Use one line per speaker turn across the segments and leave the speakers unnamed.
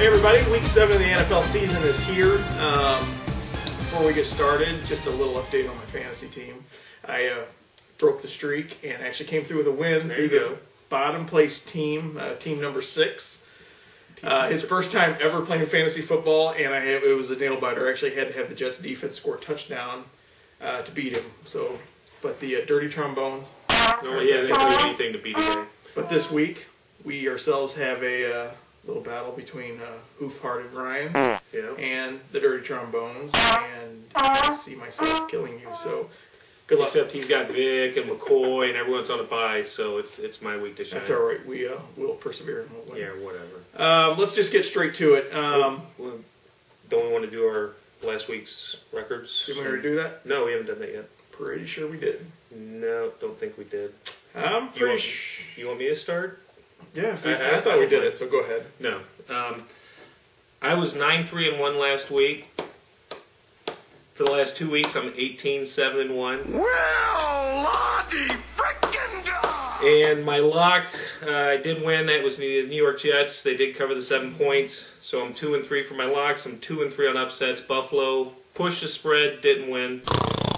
Hey everybody, week 7 of the NFL season is here. Before we get started, just a little update on my fantasy team. I broke the streak and actually came through with a win through the bottom place team, team number 6. His first time ever playing fantasy football, and it was a nail biter. I actually had to have the Jets defense score a touchdown to beat him. So, but the dirty trombones.
No, yeah, they don't do anything to beat today.
But this week, we ourselves have a little battle between Hoof-Hearted Ryan and the Dirty Trombones, and I see myself killing you, so good luck.
Except he's got Vic and McCoy and everyone's on the bye, so it's my week to shine.
That's alright, we'll persevere and we'll win.
Yeah, whatever.
Let's just get straight to it.
Don't we want to do our last week's records?
Did we already do that?
No, we haven't done that yet.
Pretty sure we did.
No, don't think we did.
I'm pretty sure.
You want me to start?
Yeah, I thought we did it, so go ahead.
No. I was 9-3-1 last week. For the last 2 weeks, I'm 18-7-1.
Well, Lottie frickin' God!
And my lock, I did win. That was the New York Jets. They did cover the 7 points. So I'm 2-3 for my locks. I'm 2-3 on upsets. Buffalo pushed the spread, didn't win.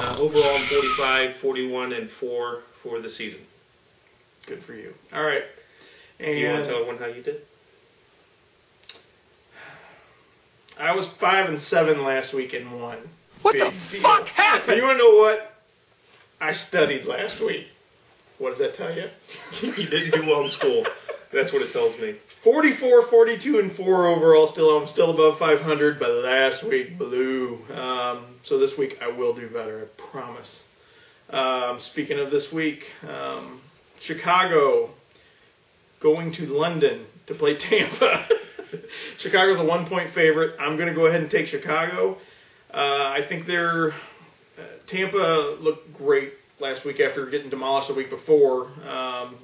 Overall, I'm 45-41-4 for the season.
Good for you. All right. And
Do you want to tell everyone how you did?
I was 5-7 last week and won.
What the fuck happened?
You want to know what? I studied last week. What does that tell you?
You didn't do well in school. That's what it tells me.
44, 42, and 4 overall. I'm still above 500, but last week blew. So this week I will do better, I promise. Speaking of this week, Chicago going to London to play Tampa. Chicago's a 1-point favorite. I'm going to go ahead and take Chicago. I think Tampa looked great last week after getting demolished the week before.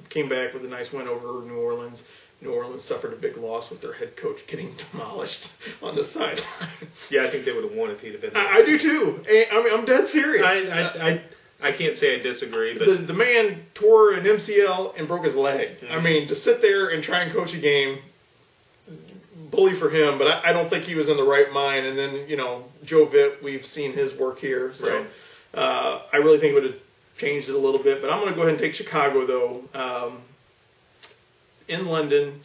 Came back with a nice win over New Orleans. New Orleans suffered a big loss with their head coach getting demolished on the sidelines.
Yeah, I think they would have won if he'd have been there.
I do too. I mean, I'm dead serious.
I can't say I disagree, but
the man tore an MCL and broke his leg.
Mm-hmm.
I mean, to sit there and try and coach a game, bully for him, but I don't think he was in the right mind. And then, Joe Vitt, we've seen his work here. So
right.
I really think it would have changed it a little bit. But I'm going to go ahead and take Chicago, though. In London,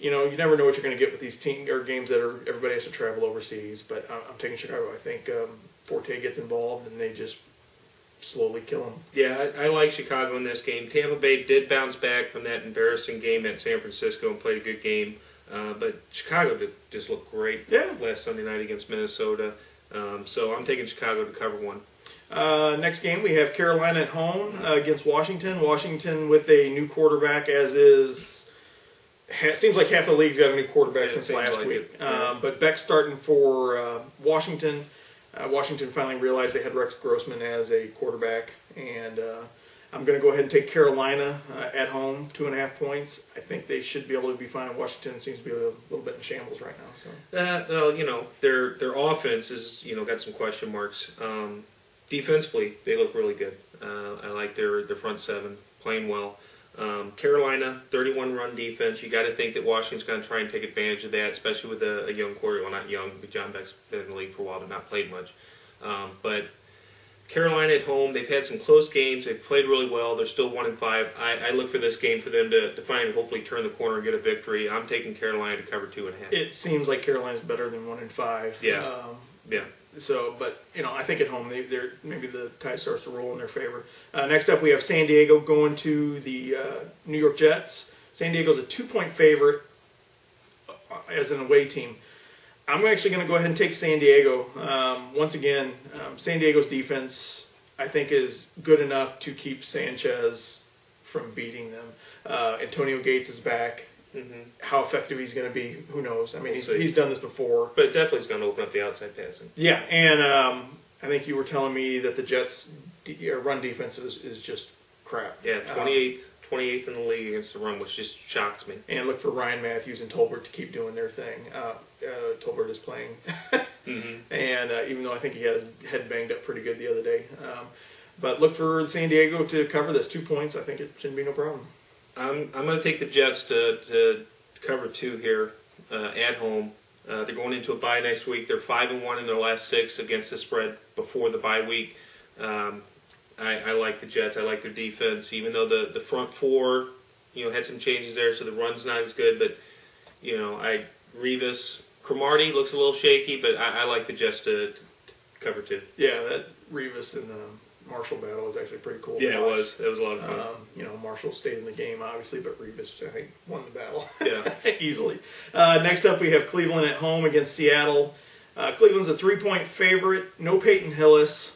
you never know what you're going to get with these games that everybody has to travel overseas. But I'm taking Chicago. I think Forte gets involved and they just slowly kill him.
Yeah, I like Chicago in this game. Tampa Bay did bounce back from that embarrassing game at San Francisco and played a good game. But Chicago just looked great last Sunday night against Minnesota. So I'm taking Chicago to cover 1.
Next game, we have Carolina at home against Washington. Washington with a new quarterback, as is. Seems like half the league's got a new quarterback since last week. But Beck's starting for Washington. Washington finally realized they had Rex Grossman as a quarterback, and I'm going to go ahead and take Carolina at home, 2.5 points. I think they should be able to be fine. Washington seems to be a little bit in shambles right now. So,
their offense is got some question marks. Defensively, they look really good. I like their front 7 playing well. Carolina, 31-run defense. You got to think that Washington's going to try and take advantage of that, especially with a young quarterback. Well, not young, but John Beck's been in the league for a while, but not played much. But Carolina at home, they've had some close games. They've played really well. They're still 1-5. I look for this game for them to finally hopefully turn the corner and get a victory. I'm taking Carolina to cover 2.5.
It seems like Carolina's better than 1-5.
Yeah. Yeah.
So, but I think at home they're maybe the tide starts to roll in their favor. Next up, we have San Diego going to the New York Jets. San Diego's a 2-point favorite as an away team. I'm actually going to go ahead and take San Diego. Once again, San Diego's defense I think is good enough to keep Sanchez from beating them. Antonio Gates is back. Mm-hmm. How effective he's going to be, who knows? I mean, he's done this before.
But definitely is going to open up the outside passing.
Yeah, and I think you were telling me that the Jets' run defense is just crap.
Yeah, 28th in the league against the run, which just shocks me.
And look for Ryan Matthews and Tolbert to keep doing their thing. Tolbert is playing. Mm-hmm. And even though I think he had his head banged up pretty good the other day. But look for San Diego to cover this. 2 points, I think it shouldn't be no problem.
I'm going to take the Jets to cover 2 here at home. They're going into a bye next week. They're 5-1 in their last 6 against the spread before the bye week. I like the Jets. I like their defense, even though the front four, had some changes there, so the run's not as good. But Revis, Cromartie looks a little shaky, but I like the Jets to cover 2.
Yeah, that Revis and Marshall battle was actually pretty cool.
Yeah, it was. It was a lot of fun.
Marshall stayed in the game, obviously, but Revis, I think, won the battle.
Yeah.
Easily. Next up, we have Cleveland at home against Seattle. Cleveland's a 3-point favorite. No Peyton Hillis.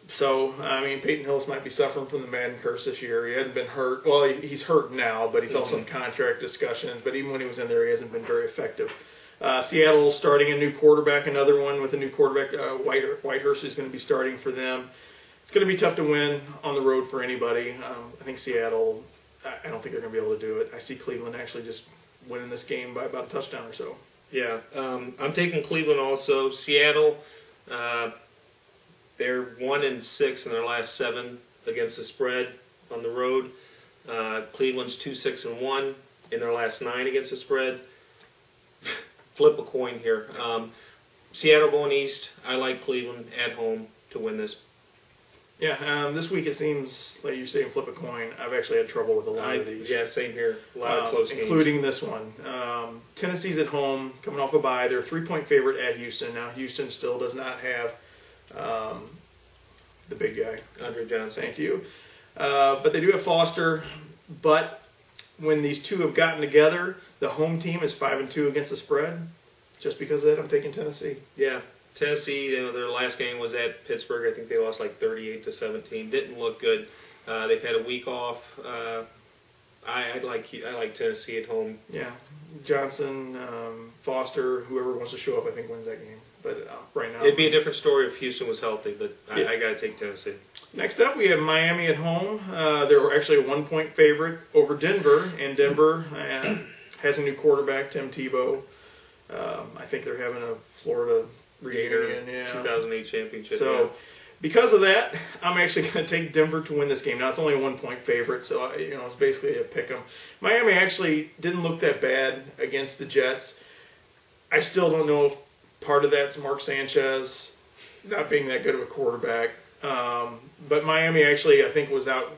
So, Peyton Hillis might be suffering from the Madden curse this year. He hasn't been hurt. Well, he's hurt now, but he's also in contract discussions. But even when he was in there, he hasn't been very effective. Seattle starting a new quarterback, another one with a new quarterback. Whitehurst is going to be starting for them. It's going to be tough to win on the road for anybody. I think Seattle, I don't think they're going to be able to do it. I see Cleveland actually just winning this game by about a touchdown or so.
Yeah, I'm taking Cleveland also. Seattle, they're 1-6 in their last 7 against the spread on the road. Cleveland's 2-6-1 in their last 9 against the spread. Flip a coin here. Seattle going east. I like Cleveland at home to win this.
Yeah, this week it seems like you're saying flip a coin. I've actually had trouble with a lot of these.
Yeah, same here. A lot of close games.
Including this one. Tennessee's at home, coming off a bye. They're a 3-point favorite at Houston. Now, Houston still does not have the big guy.
Andre Johnson.
Thank you. But they do have Foster. But when these two have gotten together, the home team is 5-2 against the spread. Just because of that, I'm taking Tennessee.
Yeah. Tennessee, their last game was at Pittsburgh. I think they lost like 38-17. Didn't look good. They've had a week off. I like Tennessee at home.
Yeah, Johnson, Foster, whoever wants to show up, I think wins that game. But right now,
it'd be a different story if Houston was healthy. But yeah. I got to take Tennessee.
Next up, we have Miami at home. They're actually a 1-point favorite over Denver, and Denver has a new quarterback, Tim Tebow. I think they're having a Florida reunion,
2008 championship.
So, because of that, I'm actually going to take Denver to win this game. Now, it's only a 1-point favorite, so it's basically a pick 'em. Miami actually didn't look that bad against the Jets. I still don't know if part of that's Mark Sanchez not being that good of a quarterback. But Miami actually, I think, was out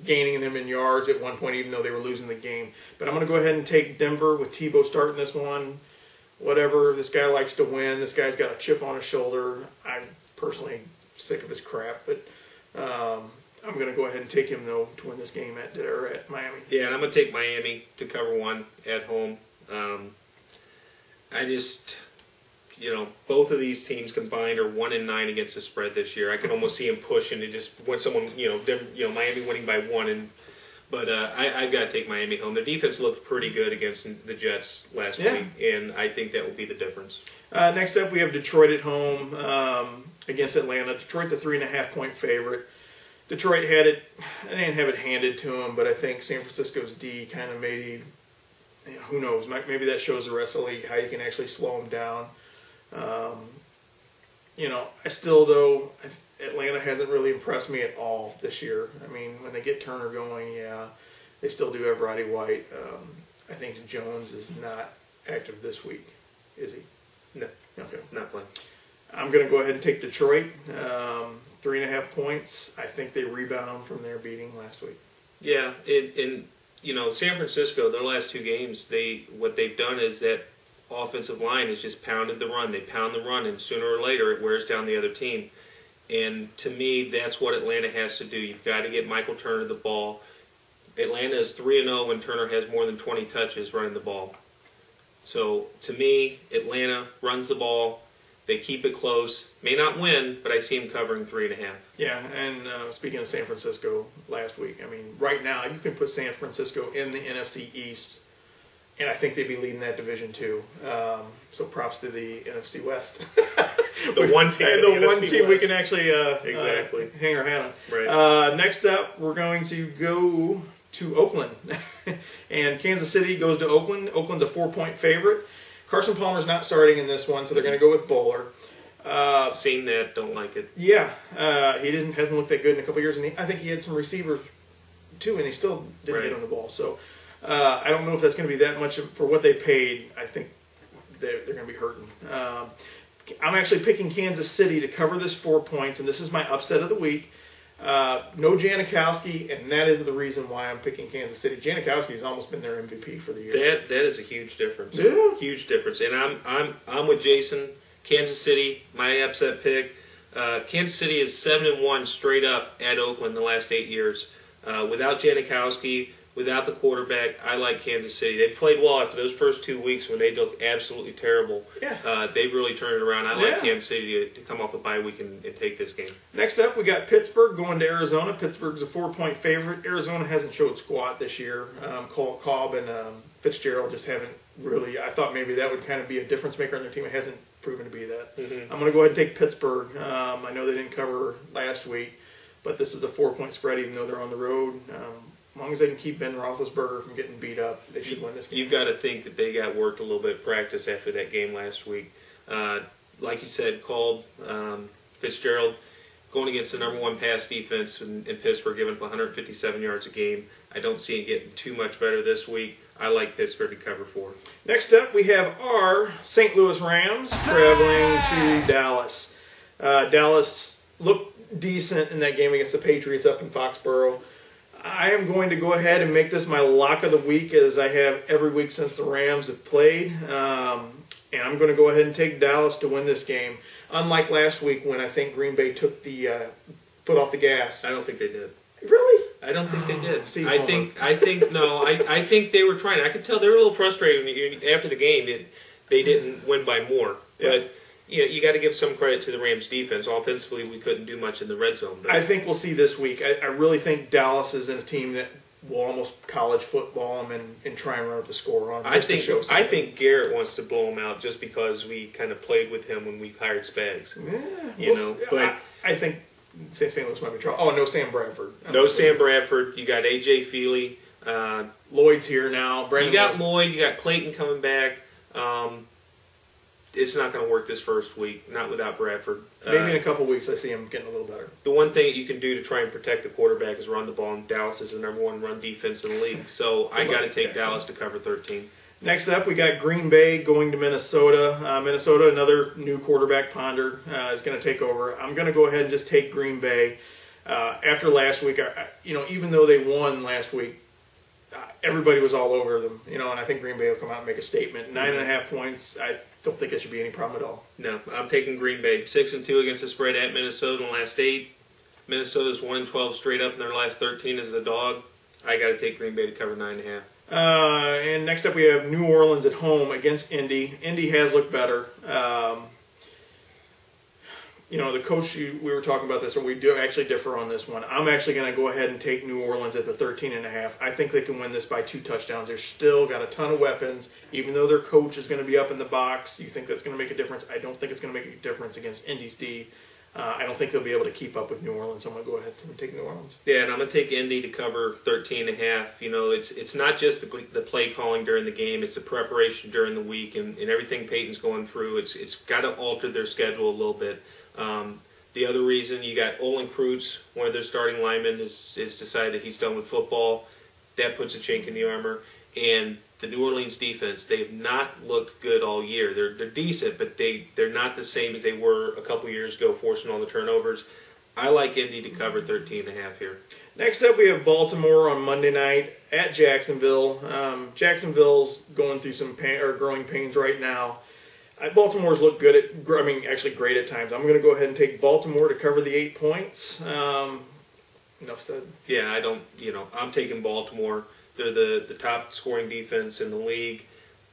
gaining them in yards at one point, even though they were losing the game. But I'm going to go ahead and take Denver with Tebow starting this one. Whatever, this guy likes to win. This guy's got a chip on his shoulder. I'm personally sick of his crap, but I'm going to go ahead and take him, though, to win this game at Miami.
Yeah, and I'm going to take Miami to cover 1 at home. I just, both of these teams combined are 1-9 against the spread this year. I could almost see them pushing to just when someone, Miami winning by 1 But I've got to take Miami home. Their defense looked pretty good against the Jets last week, and I think that will be the difference.
Next up, we have Detroit at home against Atlanta. Detroit's a 3.5-point favorite. Detroit had it, they didn't have it handed to them, but I think San Francisco's D kind of made who knows, maybe that shows the rest of the league how you can actually slow them down. I still, though, Atlanta hasn't really impressed me at all this year. I mean, when they get Turner going, they still do have Roddy White. I think Jones is not active this week, is he?
No.
Okay.
Not playing.
I'm going to go ahead and take Detroit. 3.5 points. I think they rebound from their beating last week.
Yeah, San Francisco, their last 2 games, what they've done is that offensive line has just pounded the run. They pound the run, and sooner or later it wears down the other team. And to me, that's what Atlanta has to do. You've got to get Michael Turner the ball. Atlanta is 3-0 when Turner has more than 20 touches running the ball. So, to me, Atlanta runs the ball. They keep it close. May not win, but I see them covering 3.5.
Yeah, and speaking of San Francisco last week, right now you can put San Francisco in the NFC East, and I think they'd be leading that division too. So props to the NFC West.
The one team
we can actually
exactly
hang our hat on.
Right.
Next up, we're going to go to Oakland, and Kansas City goes to Oakland. Oakland's a 4-point favorite. Carson Palmer's not starting in this one, so they're going to go with Bowler.
Seen that, don't like it.
Yeah, he hasn't looked that good in a couple years, and I think he had some receivers too, and he still didn't get on the ball. So I don't know if that's going to be that much for what they paid. I think they're going to be hurting. I'm actually picking Kansas City to cover this 4 points, and this is my upset of the week. No Janikowski, and that is the reason why I'm picking Kansas City. Janikowski has almost been their MVP for the year.
That is a huge difference.
Yeah.
Huge difference. And I'm with Jason. Kansas City, my upset pick. Kansas City is 7-1 straight up at Oakland the last 8 years. Without Janikowski, without the quarterback, I like Kansas City. They played well after those first 2 weeks when they looked absolutely terrible.
Yeah.
They've really turned it around. I like Kansas City to come off a bye week and take this game.
Next up, we got Pittsburgh going to Arizona. Pittsburgh's a 4-point favorite. Arizona hasn't showed squat this year. Cobb and Fitzgerald just haven't really. I thought maybe that would kind of be a difference maker on their team. It hasn't proven to be that.
Mm-hmm.
I'm going to go ahead and take Pittsburgh. I know they didn't cover last week, but this is a 4-point spread even though they're on the road. As long as they can keep Ben Roethlisberger from getting beat up, they should win this game.
You've got to think that they got worked a little bit of practice after that game last week. Like you said, Cobb, Fitzgerald, going against the number 1 pass defense in Pittsburgh, giving up 157 yards a game. I don't see it getting too much better this week. I like Pittsburgh to cover 4.
Next up, we have our St. Louis Rams traveling to Dallas. Dallas looked decent in that game against the Patriots up in Foxborough. I am going to go ahead and make this my lock of the week, as I have every week since the Rams have played. And I'm going to go ahead and take Dallas to win this game. Unlike last week when I think Green Bay took the foot off the gas.
I don't think they did.
Really?
I don't think they did.
See,
I think they were trying. I could tell they were a little frustrated after the game. They didn't win by more.
Yeah.
But you got to give some credit to the Rams defense. Offensively, we couldn't do much in the red zone. But
I think we'll see this week. I really think Dallas is in a team that will almost college football them and try and run up the score on them.
I think Garrett wants to blow him out just because we kind of played with him when we hired Spags.
Yeah, but I think St. Louis might be trouble. Oh, no Sam Bradford.
No Sam Bradford. You got A.J. Feely.
Lloyd's here now.
You got Lloyd. You got Clayton coming back. It's not going to work this first week, not without Bradford.
Maybe in a couple weeks I see him getting a little better.
The one thing that you can do to try and protect the quarterback is run the ball, and Dallas is the number 1 run defense in the league. So I got to take Dallas to cover 13.
Next up, we got Green Bay going to Minnesota. Minnesota, another new quarterback, Ponder, is going to take over. I'm going to go ahead and just take Green Bay. After last week, even though they won last week, everybody was all over them. And I think Green Bay will come out and make a statement. 9.5 points. I don't think it should be any problem at all.
No, I'm taking Green Bay. 6-2 against the spread at Minnesota in the last 8. Minnesota's 1-12 straight up in their last 13 as a dog. I got to take Green Bay to cover 9.5.
And next up we have New Orleans at home against Indy. Indy has looked better. The coach, we were talking about this, and we do actually differ on this one. I'm actually going to go ahead and take New Orleans at the 13.5. I think they can win this by 2 touchdowns. They're still got a ton of weapons. Even though their coach is going to be up in the box, you think that's going to make a difference? I don't think it's going to make a difference against Indy's D. I don't think they'll be able to keep up with New Orleans. So I'm going to go ahead and take New Orleans.
Yeah, and I'm going to take Indy to cover 13.5. It's not just the play calling during the game. It's the preparation during the week and everything Peyton's going through. It's got to alter their schedule a little bit. The other reason, you got Olin Kreutz, one of their starting linemen, is decided that he's done with football. That puts a chink in the armor. And the New Orleans defense, they have not looked good all year. They're decent, but they're not the same as they were a couple years ago, forcing all the turnovers. I like Indy to cover 13.5 here.
Next up, we have Baltimore on Monday night at Jacksonville. Jacksonville's going through some growing pains right now. Baltimore's looked good actually great at times. I'm going to go ahead and take Baltimore to cover the 8 points. Enough said.
Yeah, I'm taking Baltimore. They're the top scoring defense in the league.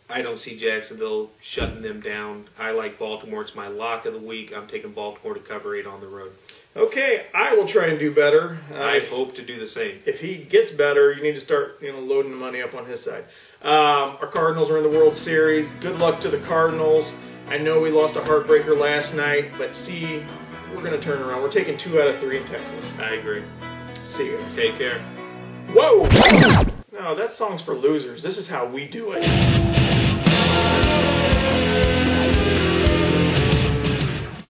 I don't see Jacksonville shutting them down. I like Baltimore. It's my lock of the week. I'm taking Baltimore to cover 8 on the road.
Okay, I will try and do better.
I hope to do the same.
If he gets better, you need to start loading the money up on his side. Our Cardinals are in the World Series. Good luck to the Cardinals. I know we lost a heartbreaker last night, but we're going to turn around. We're taking 2 out of 3 in Texas.
I agree.
See you guys.
Take care.
Whoa! No, that song's for losers. This is how we do it.